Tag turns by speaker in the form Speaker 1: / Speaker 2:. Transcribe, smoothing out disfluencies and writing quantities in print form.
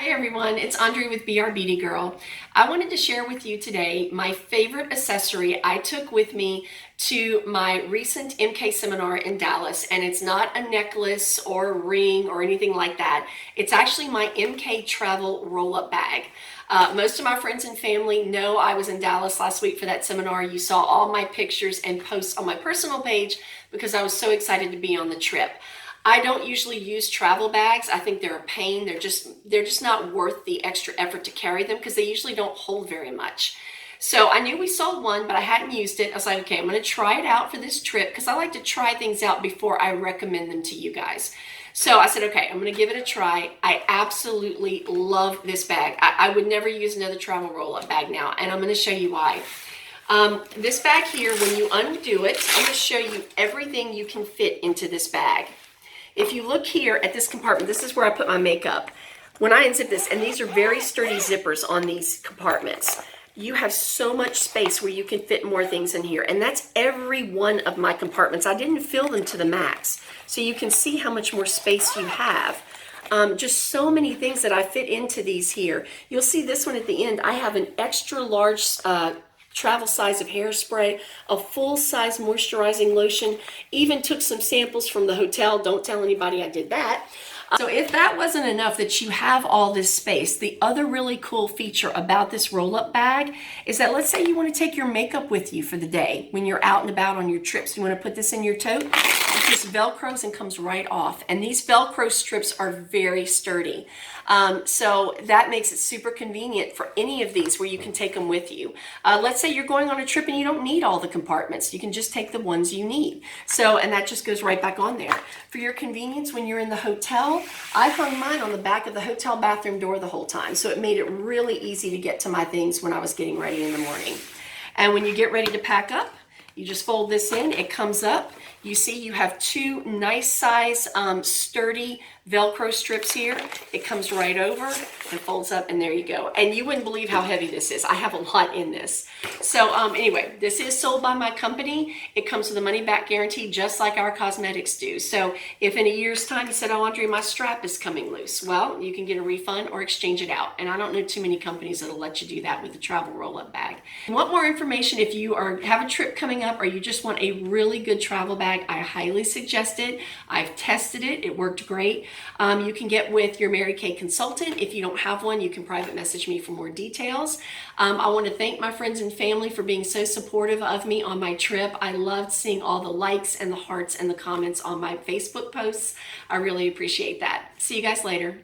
Speaker 1: Hi everyone, it's Andre with BR Beauty Girl. I wanted to share with you today my favorite accessory I took with me to my recent MK seminar in Dallas, and it's not a necklace or a ring or anything like that. It's actually my MK travel roll-up bag. Most of my friends and family know I was in Dallas last week for that seminar. You saw all my pictures and posts on my personal page because I was so excited to be on the trip. I don't usually use travel bags. I think they're a pain. They're just not worth the extra effort to carry them because they usually don't hold very much. So I knew we sold one, but I hadn't used it. I was like, okay, I'm going to try it out for this trip because I like to try things out before I recommend them to you guys. So I said, okay, I'm going to give it a try. I absolutely love this bag. I would never use another travel roll-up bag now, and I'm going to show you why. This bag here, when you undo it, I'm going to show you everything you can fit into this bag. If you look here at this compartment, this is where I put my makeup. When I unzip this, and these are very sturdy zippers on these compartments, you have so much space where you can fit more things in here. And that's every one of my compartments. I didn't fill them to the max. So you can see how much more space you have. Just so many things that I fit into these here. You'll see this one at the end. I have an extra large travel size of hairspray, a full size moisturizing lotion, even took some samples from the hotel. Don't tell anybody I did that. So if that wasn't enough that you have all this space, the other really cool feature about this roll-up bag is that let's say you want to take your makeup with you for the day when you're out and about on your trips. You want to put this in your tote. It just velcros and comes right off. And these velcro strips are very sturdy. So that makes it super convenient for any of these where you can take them with you. Let's say you're going on a trip and you don't need all the compartments. You can just take the ones you need. So, and that just goes right back on there. For your convenience, when you're in the hotel, I hung mine on the back of the hotel bathroom door the whole time. So it made it really easy to get to my things when I was getting ready in the morning. And when you get ready to pack up, you just fold this in, it comes up. You see you have two nice size sturdy Velcro strips here. It comes right over and folds up, and there you go. And you wouldn't believe how heavy this is. I have a lot in this. So anyway, this is sold by my company. It comes with a money back guarantee just like our cosmetics do. So if in a year's time you said, oh, Andre, my strap is coming loose, well, you can get a refund or exchange it out. And I don't know too many companies that'll let you do that with a travel roll-up bag. Want more information if you have a trip coming up or you just want a really good travel bag, I highly suggest it. I've tested it. It worked great. You can get with your Mary Kay consultant. If you don't have one, you can private message me for more details. I want to thank my friends and family for being so supportive of me on my trip. I loved seeing all the likes and the hearts and the comments on my Facebook posts. I really appreciate that. See you guys later.